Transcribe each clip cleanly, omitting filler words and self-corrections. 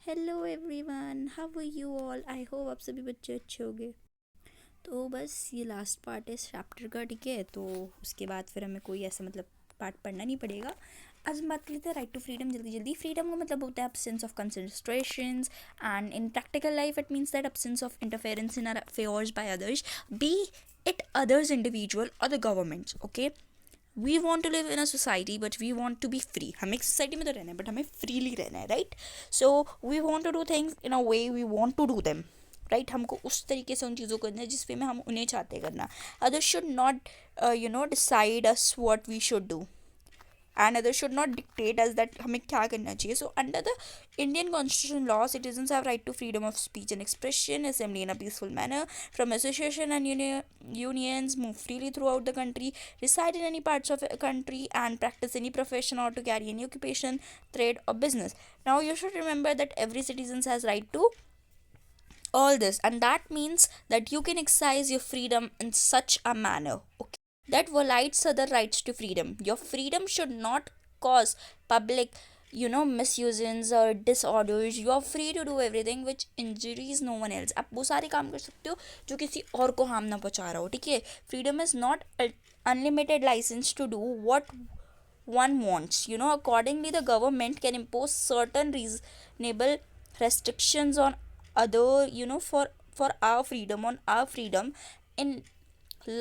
Hello everyone, how are you all. I hope आप सभी बच्चे अच्छे होंगे। तो बस ये लास्ट पार्ट है इस चैप्टर का, ठीक है। तो उसके बाद फिर हमें कोई ऐसा पार्ट पढ़ना नहीं पड़ेगा। आज हम बात कर लेते हैं राइट टू फ्रीडम। जल्दी जल्दी। फ्रीडम का मतलब होता है absence of considerations, and in practical life it means that absence of interference in our affairs by others, be it others individual or the governments. Okay, we want to live in a society but we want to be free. हमें एक society में तो रहना है but हमें freely रहना है, right. So we want to do things in a way we want to do them, right. हमको उस तरीके से उन चीज़ों को करना है जिस वे में हम उन्हें चाहते करना। Other should not decide us what we should do, and others should not dictate us that हमें क्या करना चाहिए. So under the Indian constitution law, citizens have right to freedom of speech and expression, assembly in a peaceful manner, from association and unions, move freely throughout the country, reside in any parts of a country, and practice any profession or to carry any occupation, trade or business. Now you should remember that every citizen has right to all this, and that means that you can exercise your freedom in such a manner, okay, that violates other rights to freedom. Your freedom should not cause public misuses or disorders. You are free to do everything which injuries no one else. आप वो सारे काम कर सकते हो जो किसी और को हार्म ना पहुंचा रहा हो, ठीक है। Freedom is not unlimited license to do what one wants. Accordingly the government can impose certain reasonable restrictions on other, for our freedom, on our freedom, in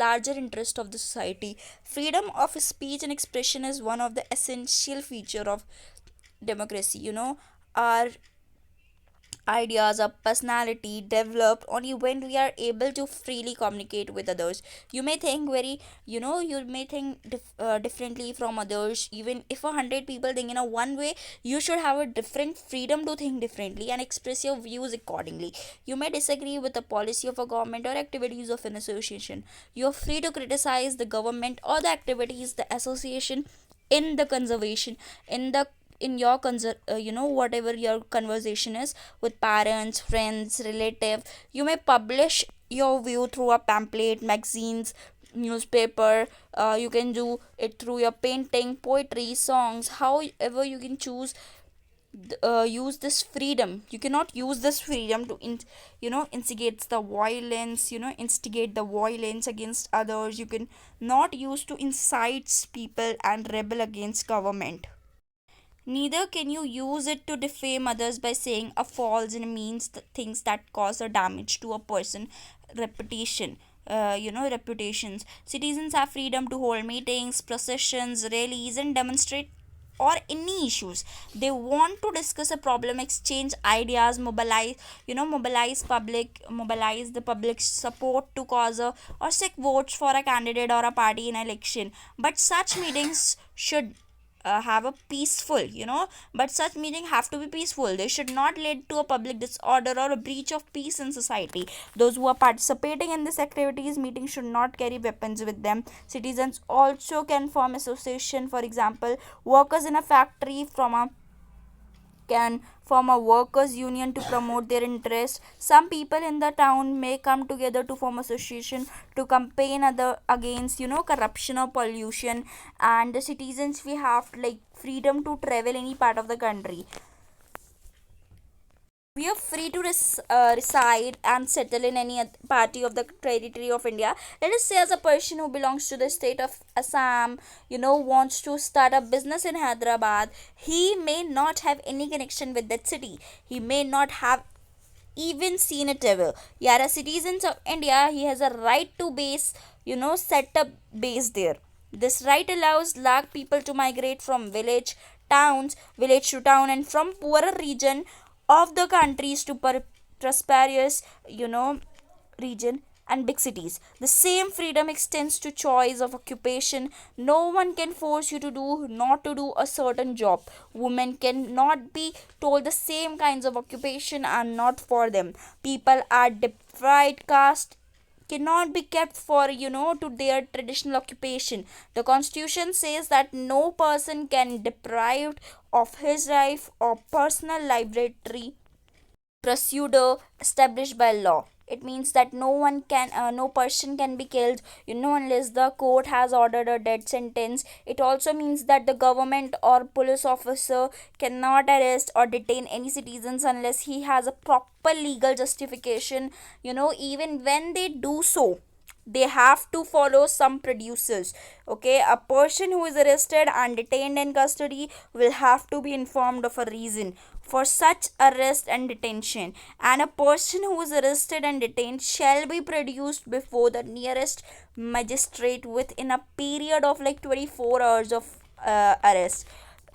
larger interest of the society. Freedom of speech and expression is one of the essential feature of democracy. Our ideas or personality developed only when we are able to freely communicate with others. You may think differently from others. Even if 100 people think in a one way, you should have a different freedom to think differently and express your views accordingly. You may disagree with the policy of a government or activities of an association. You are free to criticize the government or the activities the association in the conservation in the in your whatever your conversation is with parents, friends, relative. You may publish your view through a pamphlet, magazines, newspaper. You can do it through your painting, poetry, songs, however you can choose. Use this freedom. You cannot use this freedom to instigate the violence against others. You can not use to incite people and rebel against government. Neither can you use it to defame others by saying a false and means things that cause a damage to a person reputation. Reputations. Citizens have freedom to hold meetings, processions, rallies, and demonstrate or any issues they want to discuss a problem, exchange ideas, mobilize the public support to cause or seek votes for a candidate or a party in election. But such meetings should have a peaceful, but such meetings have to be peaceful. They should not lead to a public disorder or a breach of peace in society. Those who are participating in these activities meetings should not carry weapons with them. Citizens also can form association. For example, workers in a factory can form a workers union to promote their interests. Some people in the town may come together to form association to campaign against corruption or pollution. And the citizens, we have like freedom to travel any part of the country. We are free to reside and settle in any party of the territory of India. Let us say, as a person who belongs to the state of Assam, wants to start a business in Hyderabad, he may not have any connection with that city. He may not have even seen it ever. Yet, as citizens of India, he has a right to set up base there. This right allows lakh people to migrate from village to town, and from poorer region of the countries to prosperous, region and big cities. The same freedom extends to choice of occupation. No one can force you to do not to do a certain job. Women cannot be told the same kinds of occupation are not for them. People are deprived caste cannot be kept for to their traditional occupation. The constitution says that no person can deprived of his life or personal liberty procedure established by law. It means that no person can be killed, unless the court has ordered a death sentence. It also means that the government or police officer cannot arrest or detain any citizens unless he has a proper legal justification. Even when they do so, they have to follow some producers. Okay, a person who is arrested and detained in custody will have to be informed of a reason for such arrest and detention, and a person who is arrested and detained shall be produced before the nearest magistrate within a period of like 24 hours of arrest.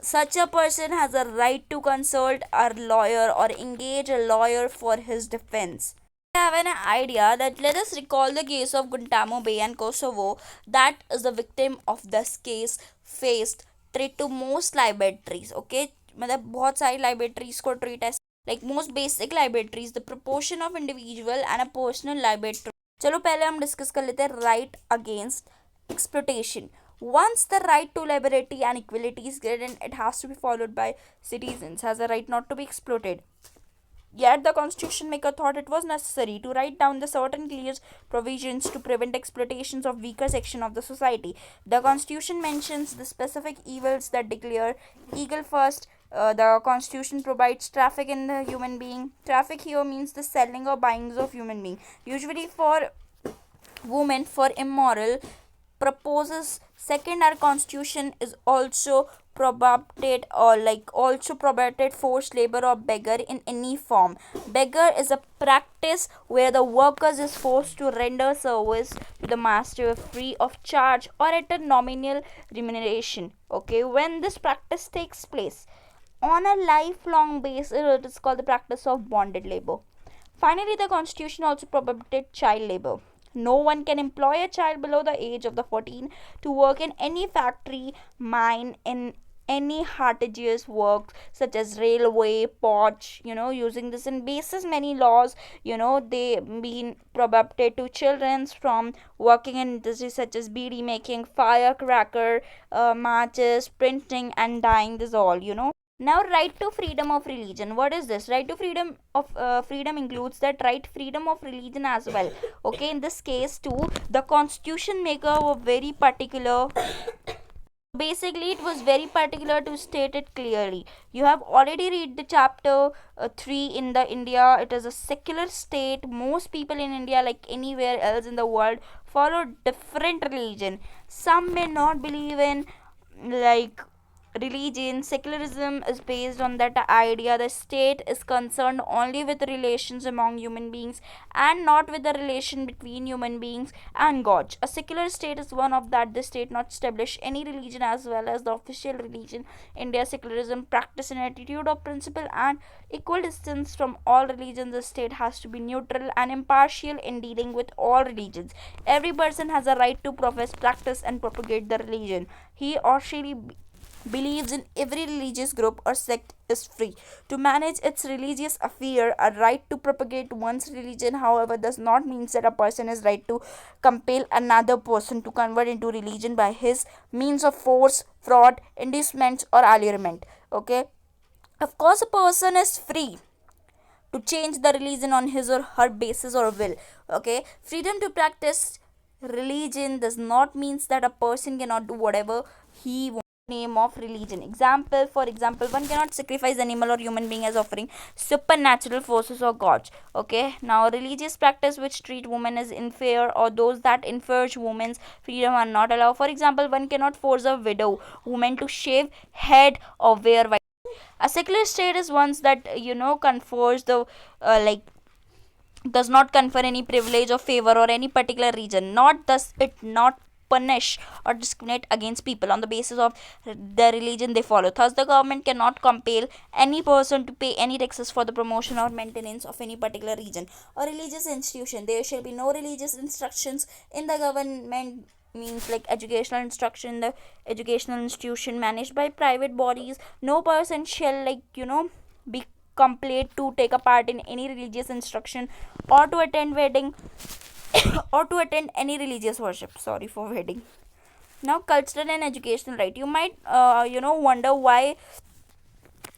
Such a person has a right to consult a lawyer or engage a lawyer for his defense. I have an idea that let us recall the case of Guantanamo Bay and Kosovo. That is the victim of this case faced treat to most liabilities. Okay, मतलब बहुत सारी liabilities को treat as like most basic liabilities, the proportion of individual and a personal liability. चलो पहले हम discuss कर लेते हैं right against exploitation. Once the right to liberty and equality is given, it has to be followed by citizens has a right not to be exploited. Yet the constitution maker thought it was necessary to write down the certain clear provisions to prevent exploitations of weaker section of the society. The constitution mentions the specific evils that declare eagle first. The constitution provides traffic in the human being. Traffic here means the selling or buying of human being, usually for women for immoral proposes. Second, our constitution is also prohibited or like also prohibited forced labor or beggar in any form. Beggar is a practice where the workers is forced to render service to the master free of charge or at a nominal remuneration. Okay, when this practice takes place on a lifelong basis, it is called the practice of bonded labor. Finally, the constitution also prohibited child labor. No one can employ a child below the age of the 14 to work in any factory, mine, in any hazardous work such as railway, port. Using this in basis many laws, they been prohibited to children from working in industries such as beady making, firecracker, matches, printing, and dyeing. This all. Now, right to freedom of religion. What is this? Right to freedom includes that right freedom of religion as well. Okay, in this case too, the constitution maker were very particular. Basically, it was very particular to state it clearly. You have already read the chapter 3 in the India. It is a secular state. Most people in India, like anywhere else in the world, follow different religion. Some may not believe in like religion. Secularism is based on that idea the state is concerned only with relations among human beings and not with the relation between human beings and god. A secular state is one of that the state not establish any religion as well as the official religion. India secularism practice an attitude of principle and equal distance from all religions. The state has to be neutral and impartial in dealing with all religions. Every person has a right to profess, practice, and propagate the religion he or she believes in. Every religious group or sect is free to manage its religious affair. A right to propagate one's religion, however, does not mean that a person is right to compel another person to convert into religion by his means of force, fraud, inducements, or allurement. Okay, of course, a person is free to change the religion on his or her basis or will. Okay, freedom to practice religion does not mean that a person cannot do whatever he wants name of religion. For example, one cannot sacrifice animal or human being as offering supernatural forces or gods. Okay, now religious practice which treat women as inferior or those that infringe women's freedom are not allowed. For example, one cannot force a widow woman to shave head or wear white. A secular state is one that confers the like does not confer any privilege or favor or any particular region, not thus it not punish or discriminate against people on the basis of the religion they follow. Thus, the government cannot compel any person to pay any taxes for the promotion or maintenance of any particular region or religious institution. There shall be no religious instructions in the government means like educational instruction, the educational institution managed by private bodies. No person shall be compelled to take a part in any religious instruction or to attend wedding or to attend any religious worship. Sorry for wedding. Now, cultural and educational right. You might wonder why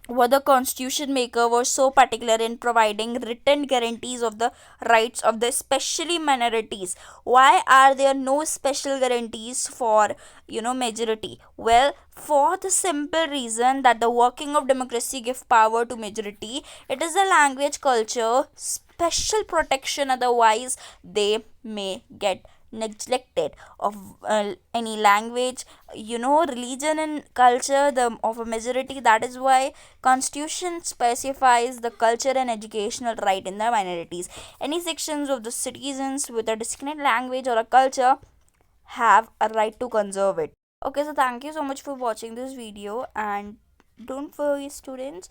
why the constitution maker was so particular in providing written guarantees of the rights of the especially minorities. Why are there no special guarantees for majority? Well, for the simple reason that the working of democracy give power to majority. It is a language culture special protection, otherwise they may get neglected of any language, religion and culture the of a majority. That is why constitution specifies the culture and educational right in the minorities. Any sections of the citizens with a distinct language or a culture have a right to conserve it. Okay, so thank you so much for watching this video, and don't worry students.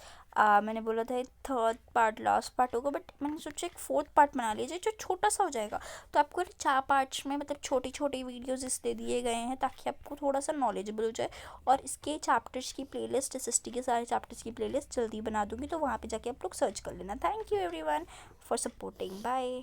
मैंने बोला था third part last part होगा, but मैंने सोचा एक fourth part बना लीजिए जो छोटा सा हो जाएगा। तो आपको 4 पार्ट्स में मतलब छोटी छोटी वीडियोस इसलिए दिए गए हैं ताकि आपको थोड़ा सा नॉलेजेबल हो जाए। और इसके चैप्टर्स की प्लेलिस्ट, SST के सारे चैप्टर्स की प्लेलिस्ट जल्दी बना दूंगी, तो वहाँ पे जाके आप लोग सर्च कर लेना। Thank you everyone for supporting. Bye.